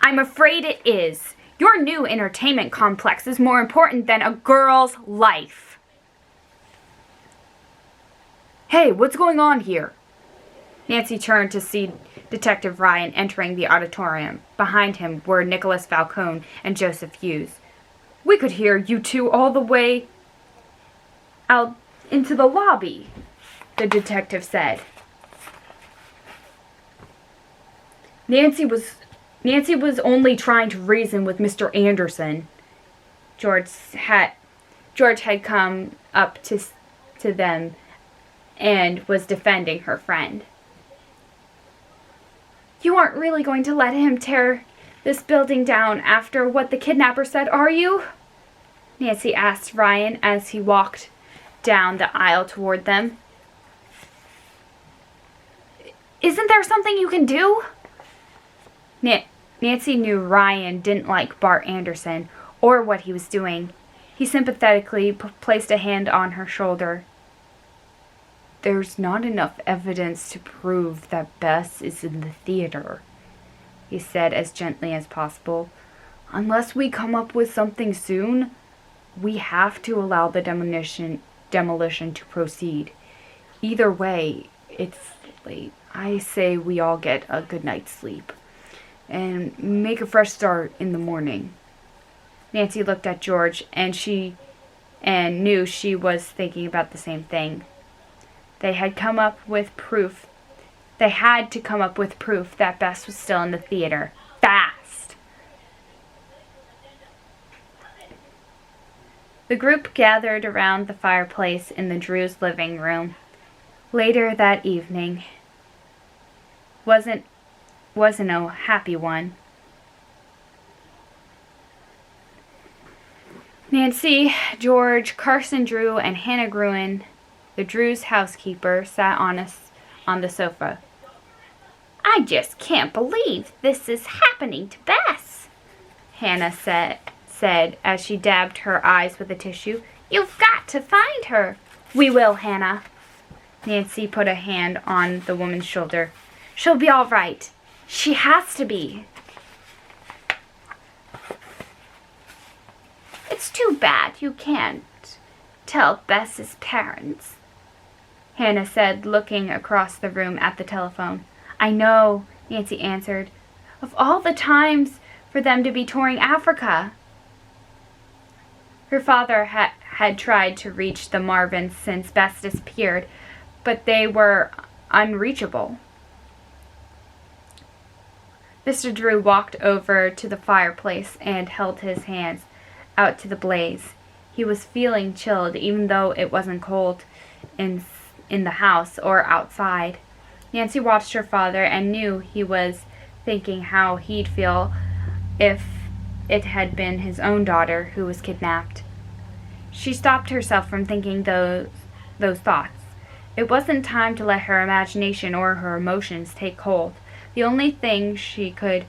I'm afraid it is. Your new entertainment complex is more important than a girl's life. Hey, what's going on here? Nancy turned to see Detective Ryan entering the auditorium. Behind him were Nicholas Falcone and Joseph Hughes. We could hear you two all the way out into the lobby, the detective said. Nancy was only trying to reason with Mr. Anderson. George had come up to them and was defending her friend. You aren't really going to let him tear this building down after what the kidnapper said, are you? Nancy asked Ryan as he walked down the aisle toward them. Isn't there something you can do? Nancy knew Ryan didn't like Bart Anderson or what he was doing. He sympathetically placed a hand on her shoulder. There's not enough evidence to prove that Bess is in the theater, he said as gently as possible. Unless we come up with something soon, we have to allow the demolition to proceed. Either way, it's late. I say we all get a good night's sleep and make a fresh start in the morning. Nancy looked at George and knew she was thinking about the same thing. They had to come up with proof that Bess was still in the theater. Fast! The group gathered around the fireplace in the Drews' living room. Later that evening wasn't a happy one. Nancy, George, Carson Drew, and Hannah Gruen, the Drews' housekeeper, sat on the sofa. I just can't believe this is happening to Bess, Hannah said as she dabbed her eyes with a tissue. You've got to find her. We will, Hannah. Nancy put a hand on the woman's shoulder. She'll be all right. She has to be. It's too bad you can't tell Bess's parents, Hannah said, looking across the room at the telephone. I know, Nancy answered. Of all the times for them to be touring Africa. Her father had tried to reach the Marvins since Bess disappeared, but they were unreachable. Mr. Drew walked over to the fireplace and held his hands out to the blaze. He was feeling chilled, even though it wasn't cold in the house or outside. Nancy watched her father and knew he was thinking how he'd feel if it had been his own daughter who was kidnapped. She stopped herself from thinking those thoughts. It wasn't time to let her imagination or her emotions take hold. The only thing she could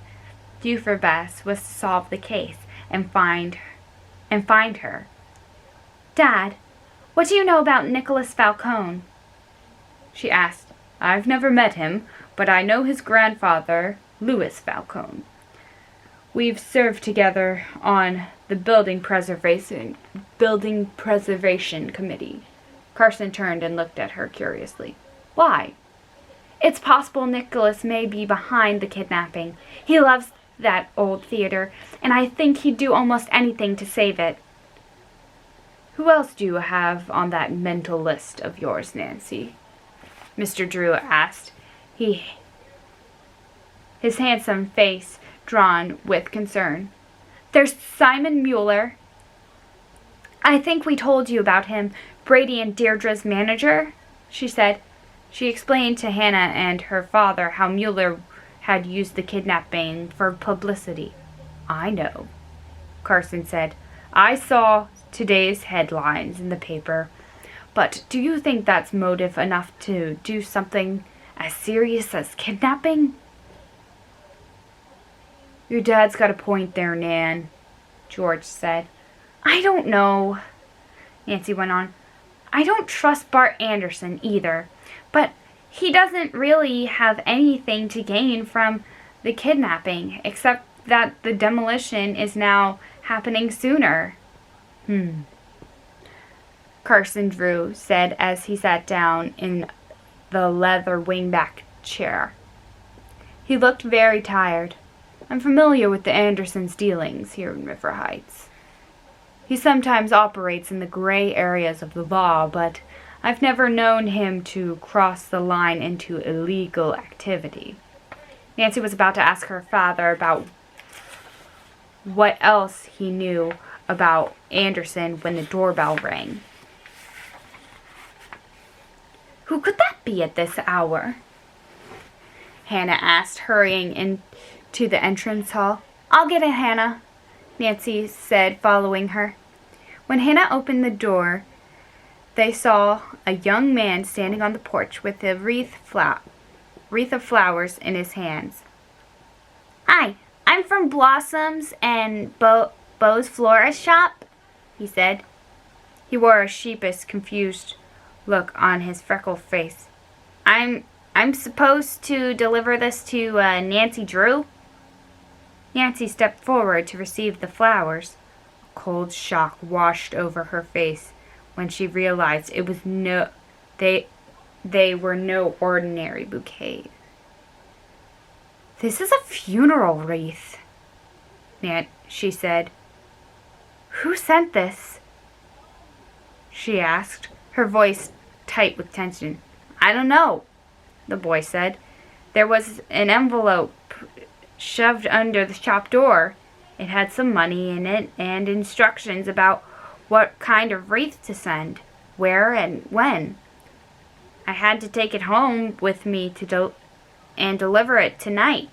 do for Bess was to solve the case and find her. Dad, what do you know about Nicholas Falcone? She asked. I've never met him, but I know his grandfather, Louis Falcone. We've served together on the Building Preservation Committee. Carson turned and looked at her curiously. Why? It's possible Nicholas may be behind the kidnapping. He loves that old theater, and I think he'd do almost anything to save it. Who else do you have on that mental list of yours, Nancy? Mr. Drew asked, his handsome face drawn with concern. There's Simon Mueller. I think we told you about him, Brady and Deirdre's manager, she said. She explained to Hannah and her father how Mueller had used the kidnapping for publicity. I know, Carson said. I saw today's headlines in the paper. But do you think that's motive enough to do something as serious as kidnapping? Your dad's got a point there, Nan, George said. I don't know, Nancy went on. I don't trust Bart Anderson either, but he doesn't really have anything to gain from the kidnapping except that the demolition is now happening sooner. Carson Drew said as he sat down in the leather wingback chair. He looked very tired. I'm familiar with the Andersons' dealings here in River Heights. He sometimes operates in the gray areas of the law, but I've never known him to cross the line into illegal activity. Nancy was about to ask her father about what else he knew about Anderson when the doorbell rang. Who could that be at this hour? Hannah asked, hurrying into the entrance hall. I'll get it, Hannah, Nancy said, following her. When Hannah opened the door, they saw a young man standing on the porch with a wreath of flowers in his hands. Hi, I'm from Blossoms and Beau's florist shop, he said. He wore a sheepish, confused look on his freckled face. I'm supposed to deliver this to Nancy Drew? Nancy stepped forward to receive the flowers. A cold shock washed over her face when she realized it was they were no ordinary bouquet. This is a funeral wreath, she said. Who sent this? She asked, her voice tight with tension. I don't know, the boy said. There was an envelope shoved under the shop door. It had some money in it and instructions about what kind of wreath to send, where and when. I had to take it home with me and deliver it tonight.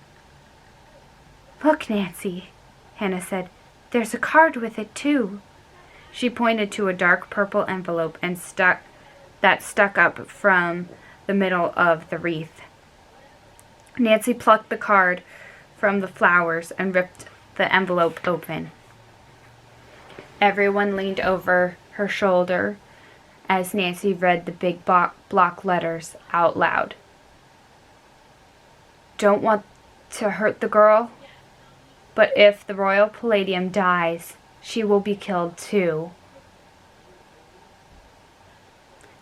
Look, Nancy, Hannah said. There's a card with it, too. She pointed to a dark purple envelope and stuck up from the middle of the wreath. Nancy plucked the card from the flowers and ripped the envelope open. Everyone leaned over her shoulder as Nancy read the big block letters out loud. Don't want to hurt the girl, but if the Royal Palladium dies, she will be killed too.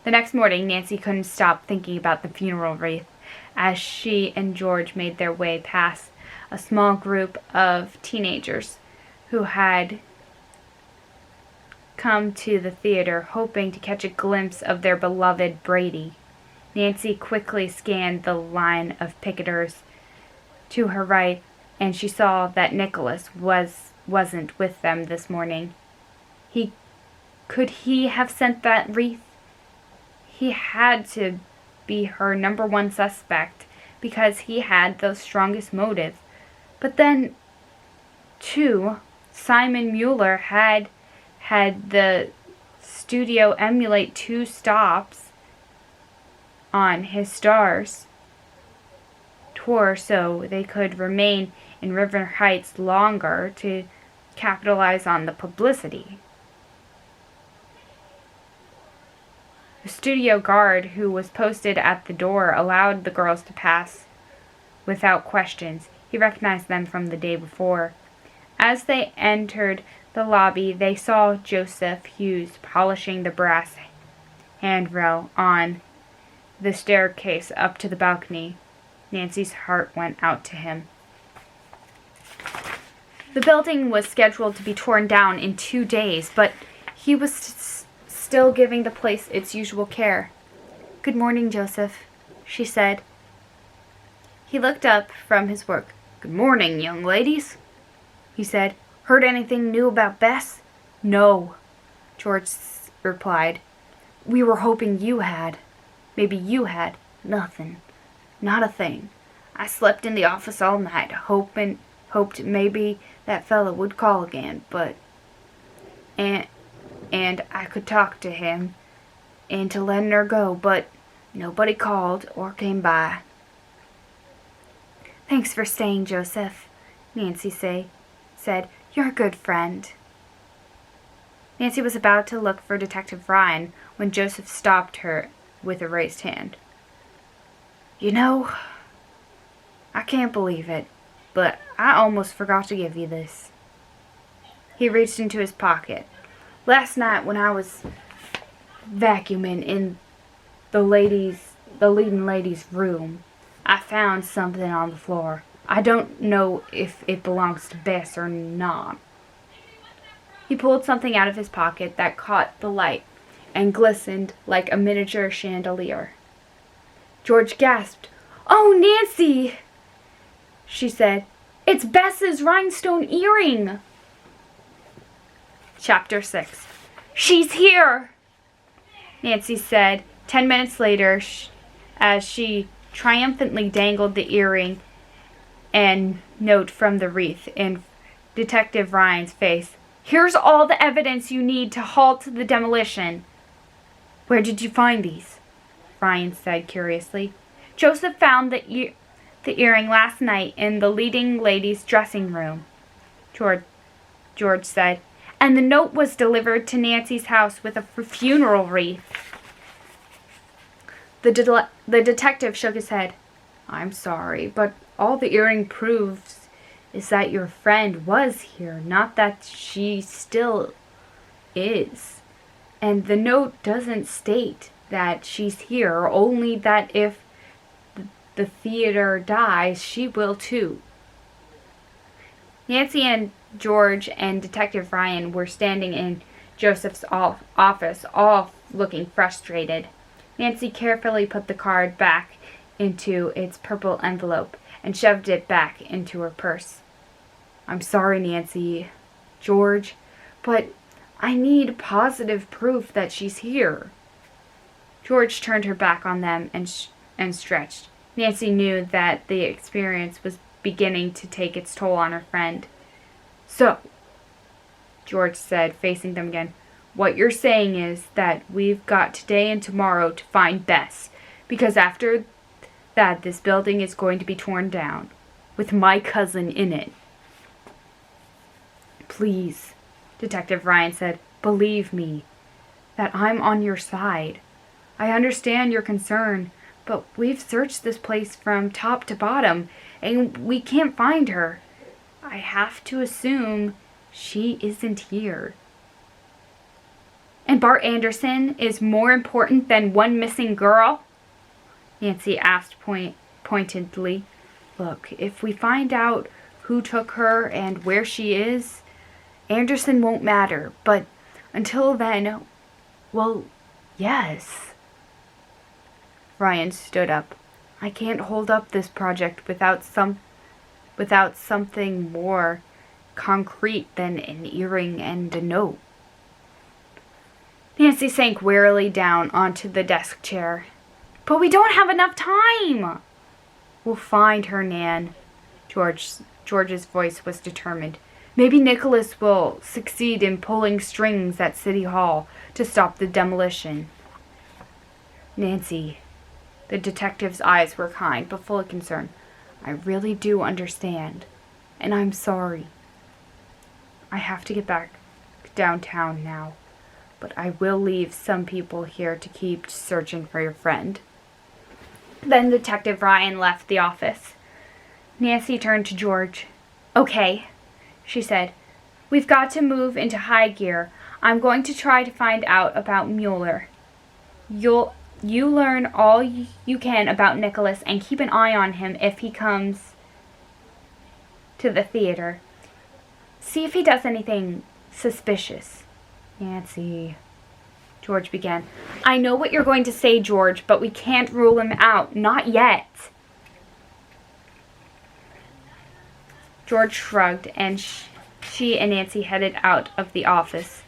The next morning, Nancy couldn't stop thinking about the funeral wreath as she and George made their way past a small group of teenagers who had come to the theater hoping to catch a glimpse of their beloved Brady. Nancy quickly scanned the line of picketers to her right, and she saw that Nicholas wasn't with them this morning. Could he have sent that wreath? He had to be her number one suspect because he had the strongest motive. But then, too, Simon Mueller had the studio emulate 2 stops on his Stars tour so they could remain in River Heights longer to capitalize on the publicity. The studio guard who was posted at the door allowed the girls to pass without questions. He recognized them from the day before. As they entered the lobby, they saw Joseph Hughes polishing the brass handrail on the staircase up to the balcony. Nancy's heart went out to him. The building was scheduled to be torn down in 2 days, but he was still giving the place its usual care. Good morning, Joseph, she said. He looked up from his work. Good morning, young ladies, he said. Heard anything new about Bess? No, George replied. We were hoping you had. Maybe you had. Nothing. Not a thing. I slept in the office all night, hoped maybe that fella would call again, but... And I could talk to him into letting her go, but nobody called or came by. Thanks for staying, Joseph, Nancy said. You're a good friend. Nancy was about to look for Detective Ryan when Joseph stopped her with a raised hand. You know, I can't believe it. but I almost forgot to give you this." He reached into his pocket. "Last night when I was vacuuming in the leading lady's room, I found something on the floor. I don't know if it belongs to Bess or not." He pulled something out of his pocket that caught the light and glistened like a miniature chandelier. George gasped. "Oh, Nancy," she said. "It's Bess's rhinestone earring." Chapter 6. "She's here," Nancy said 10 minutes later as she triumphantly dangled the earring and note from the wreath in Detective Ryan's face. "Here's all the evidence you need to halt the demolition." "Where did you find these?" Ryan said curiously. "Joseph found the earring last night in the leading lady's dressing room," George said. "And the note was delivered to Nancy's house with a funeral wreath." The detective shook his head. "I'm sorry, but all the earring proves is that your friend was here, not that she still is. And the note doesn't state that she's here, only that if the theater dies, she will too." Nancy and George and Detective Ryan were standing in Joseph's office, all looking frustrated. Nancy carefully put the card back into its purple envelope and shoved it back into her purse. "I'm sorry, Nancy, George, but I need positive proof that she's here." George turned her back on them and stretched. Nancy knew that the experience was beginning to take its toll on her friend. "So," George said, facing them again, "what you're saying is that we've got today and tomorrow to find Bess, because after that this building is going to be torn down, with my cousin in it." "Please," Detective Ryan said, "believe me that I'm on your side. I understand your concern, but we've searched this place from top to bottom, and we can't find her. I have to assume she isn't here." "And Bart Anderson is more important than one missing girl?" Nancy asked pointedly. "Look, if we find out who took her and where she is, Anderson won't matter, but until then, well, yes." Ryan stood up. "I can't hold up this project without something more concrete than an earring and a note." Nancy sank wearily down onto the desk chair. "But we don't have enough time." "We'll find her, Nan." George's voice was determined. "Maybe Nicholas will succeed in pulling strings at City Hall to stop the demolition." "Nancy," the detective's eyes were kind but full of concern, "I really do understand, and I'm sorry. I have to get back downtown now, but I will leave some people here to keep searching for your friend." Then Detective Ryan left the office. Nancy turned to George. "Okay," she said. "We've got to move into high gear. I'm going to try to find out about Mueller. You learn all you can about Nicholas and keep an eye on him if he comes to the theater. See if he does anything suspicious." "Nancy," George began. "I know what you're going to say, George, but we can't rule him out. Not yet." George shrugged, and she and Nancy headed out of the office.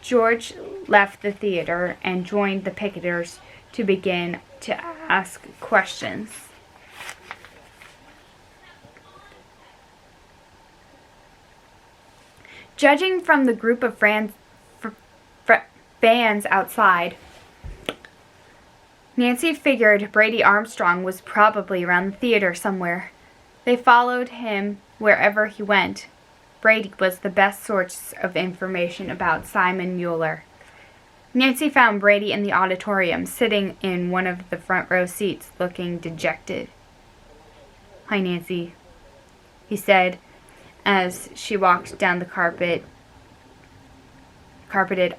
George left the theater and joined the picketers to begin to ask questions. Judging from the group of fans outside, Nancy figured Brady Armstrong was probably around the theater somewhere. They followed him wherever he went. Brady was the best source of information about Simon Mueller. Nancy found Brady in the auditorium, sitting in one of the front row seats, looking dejected. "Hi, Nancy." he said as she walked down the carpeted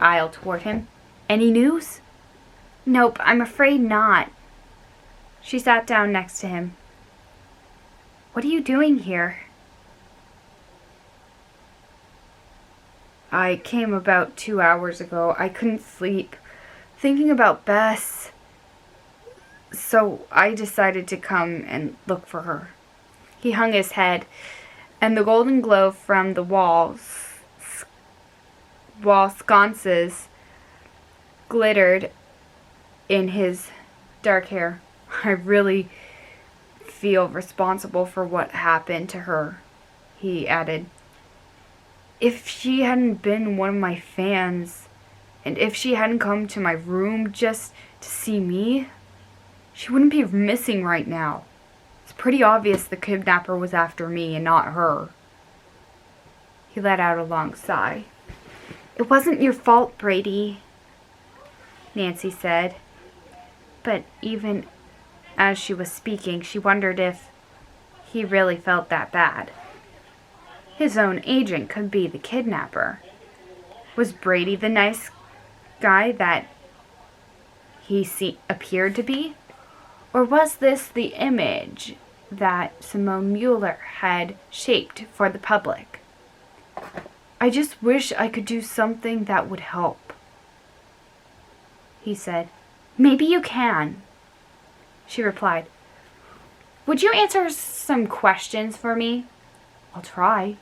aisle toward him. Any news? Nope, I'm afraid not. She sat down next to him. What are you doing here? I came about 2 hours ago. I couldn't sleep, thinking about Bess. So I decided to come and look for her. He hung his head, and the golden glow from the wall sconces glittered in his dark hair. I really feel responsible for what happened to her, he added. If she hadn't been one of my fans, and if she hadn't come to my room just to see me, she wouldn't be missing right now. It's pretty obvious the kidnapper was after me and not her. He let out a long sigh. It wasn't your fault, Brady, Nancy said. But even as she was speaking, she wondered if he really felt that bad. His own agent could be the kidnapper. Was Brady the nice guy that he appeared to be? Or was this the image that Simone Mueller had shaped for the public? I just wish I could do something that would help, he said. Maybe you can, she replied. Would you answer some questions for me? I'll try.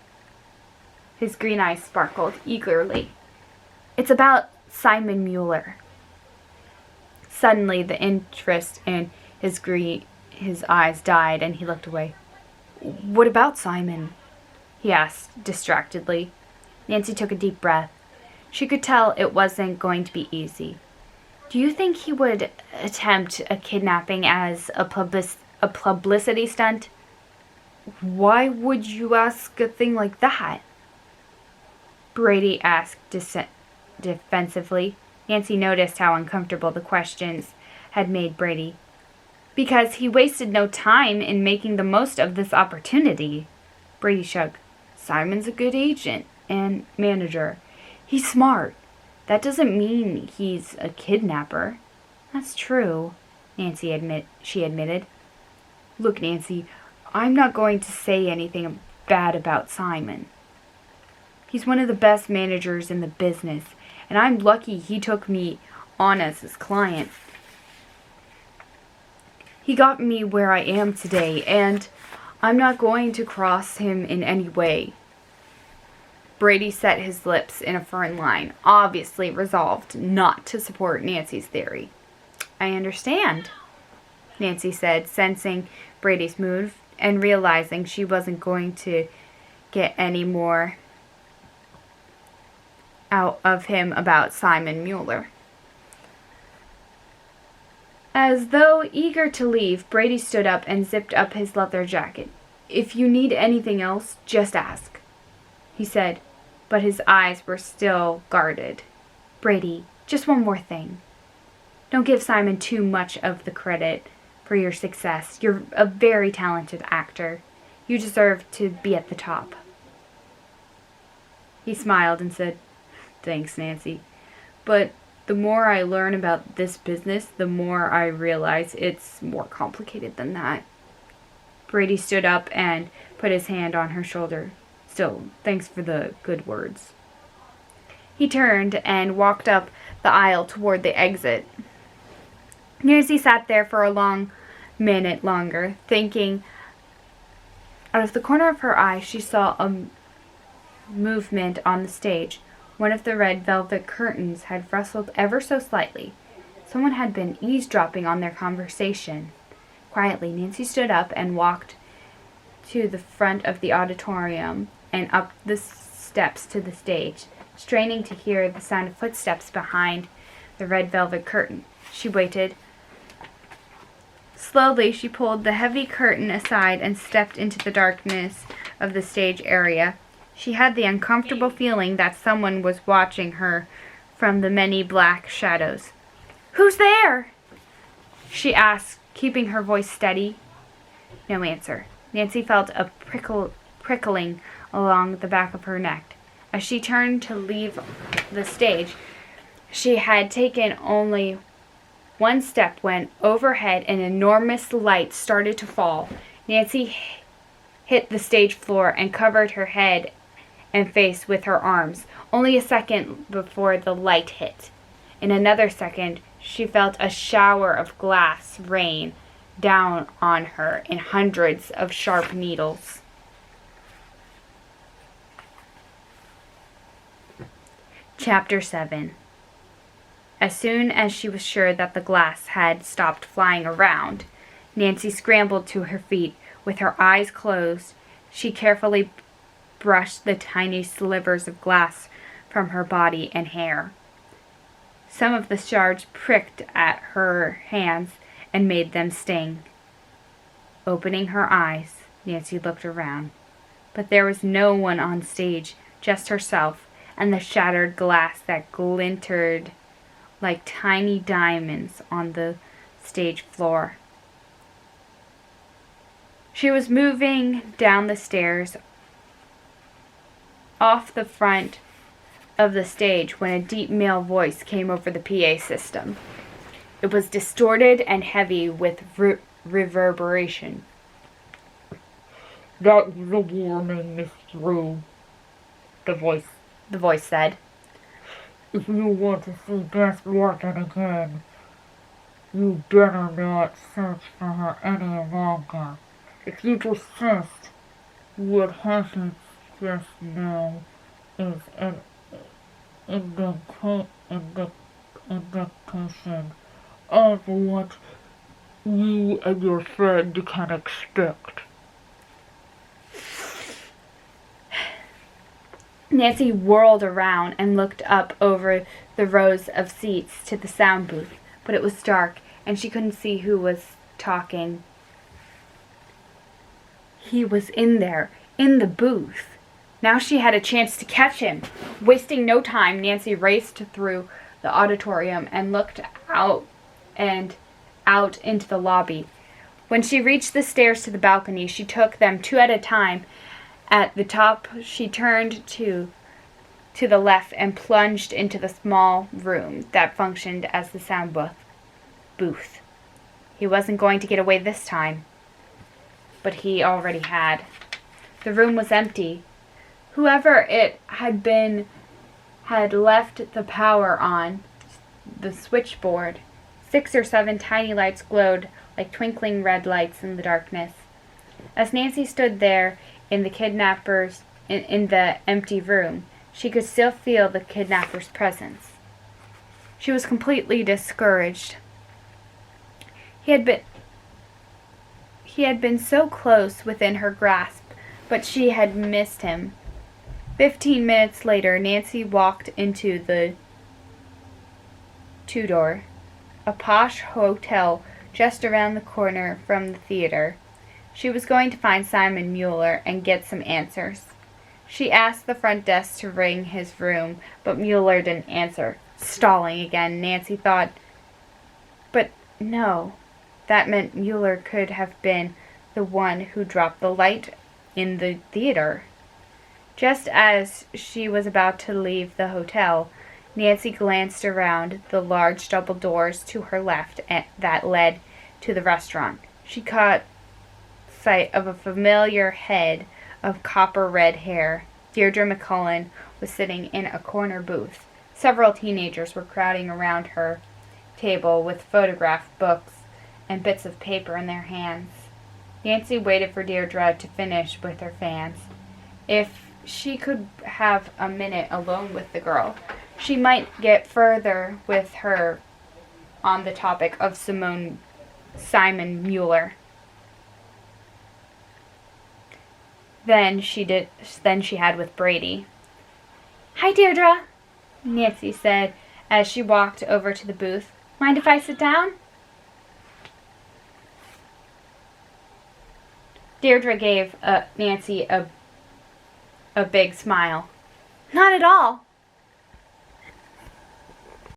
His green eyes sparkled eagerly. It's about Simon Mueller. Suddenly, the interest in his eyes died, and he looked away. What about Simon? He asked distractedly. Nancy took a deep breath. She could tell it wasn't going to be easy. Do you think he would attempt a kidnapping as a publicity stunt? Why would you ask a thing like that? Brady asked defensively. Nancy noticed how uncomfortable the questions had made Brady. Because he wasted no time in making the most of this opportunity. Brady shrugged. Simon's a good agent and manager. He's smart. That doesn't mean he's a kidnapper. That's true, she admitted. Look, Nancy, I'm not going to say anything bad about Simon. He's one of the best managers in the business, and I'm lucky he took me on as his client. He got me where I am today, and I'm not going to cross him in any way. Brady set his lips in a firm line, obviously resolved not to support Nancy's theory. I understand, Nancy said, sensing Brady's mood and realizing she wasn't going to get any more out of him about Simon Mueller. As though eager to leave, Brady stood up and zipped up his leather jacket. If you need anything else, just ask, he said, but his eyes were still guarded. Brady, just one more thing. Don't give Simon too much of the credit for your success. You're a very talented actor. You deserve to be at the top. He smiled and said, Thanks, Nancy. But the more I learn about this business, the more I realize it's more complicated than that. Brady stood up and put his hand on her shoulder. Still, thanks for the good words. He turned and walked up the aisle toward the exit. Nancy sat there for a long minute longer, thinking. Out of the corner of her eye, she saw a movement on the stage. One of the red velvet curtains had rustled ever so slightly. Someone had been eavesdropping on their conversation. Quietly, Nancy stood up and walked to the front of the auditorium and up the steps to the stage, straining to hear the sound of footsteps behind the red velvet curtain. She waited. Slowly, she pulled the heavy curtain aside and stepped into the darkness of the stage area. She had the uncomfortable feeling that someone was watching her from the many black shadows. Who's there? She asked, keeping her voice steady. No answer. Nancy felt a prickling along the back of her neck. As she turned to leave the stage, she had taken only one step when overhead an enormous light started to fall. Nancy hit the stage floor and covered her head and face with her arms, only a second before the light hit. In another second, she felt a shower of glass rain down on her in hundreds of sharp needles. Chapter 7. As soon as she was sure that the glass had stopped flying around, Nancy scrambled to her feet. With her eyes closed, she carefully brushed the tiny slivers of glass from her body and hair. Some of the shards pricked at her hands and made them sting. Opening her eyes, Nancy looked around, but there was no one on stage, just herself and the shattered glass that glinted like tiny diamonds on the stage floor. She was moving down the stairs off the front of the stage when a deep male voice came over the PA system. It was distorted and heavy with reverberation. "That was a warning, Miss Drew," the voice said. "If you want to see Beth working again, you better not search for her any longer. If you persist, what happens just now is an indication of what you and your friend can expect." Nancy whirled around and looked up over the rows of seats to the sound booth, but it was dark and she couldn't see who was talking. He was in there, in the booth. Now she had a chance to catch him. Wasting no time, Nancy raced through the auditorium and looked out into the lobby. When she reached the stairs to the balcony, she took them two at a time. At the top, she turned to the left and plunged into the small room that functioned as the sound booth. He wasn't going to get away this time, but he already had. The room was empty. Whoever it had been had left the power on the switchboard. 6 or 7 tiny lights glowed like twinkling red lights in the darkness. As Nancy stood there in the empty room, she could still feel the kidnapper's presence. She was completely discouraged. He had been so close within her grasp, but she had missed him. 15 minutes later, Nancy walked into the Tudor, a posh hotel just around the corner from the theater. She was going to find Simon Mueller and get some answers. She asked the front desk to ring his room, but Mueller didn't answer. Stalling again, Nancy thought. But no, that meant Mueller could have been the one who dropped the light in the theater. Just as she was about to leave the hotel, Nancy glanced around the large double doors to her left that led to the restaurant. She caught sight of a familiar head of copper-red hair. Deirdre McCullen was sitting in a corner booth. Several teenagers were crowding around her table with photograph books and bits of paper in their hands. Nancy waited for Deirdre to finish with her fans. If she could have a minute alone with the girl, she might get further with her on the topic of Simon Mueller. Than she had with Brady. "Hi, Deirdre," Nancy said as she walked over to the booth. "Mind if I sit down?" Deirdre gave Nancy a big smile. "Not at all.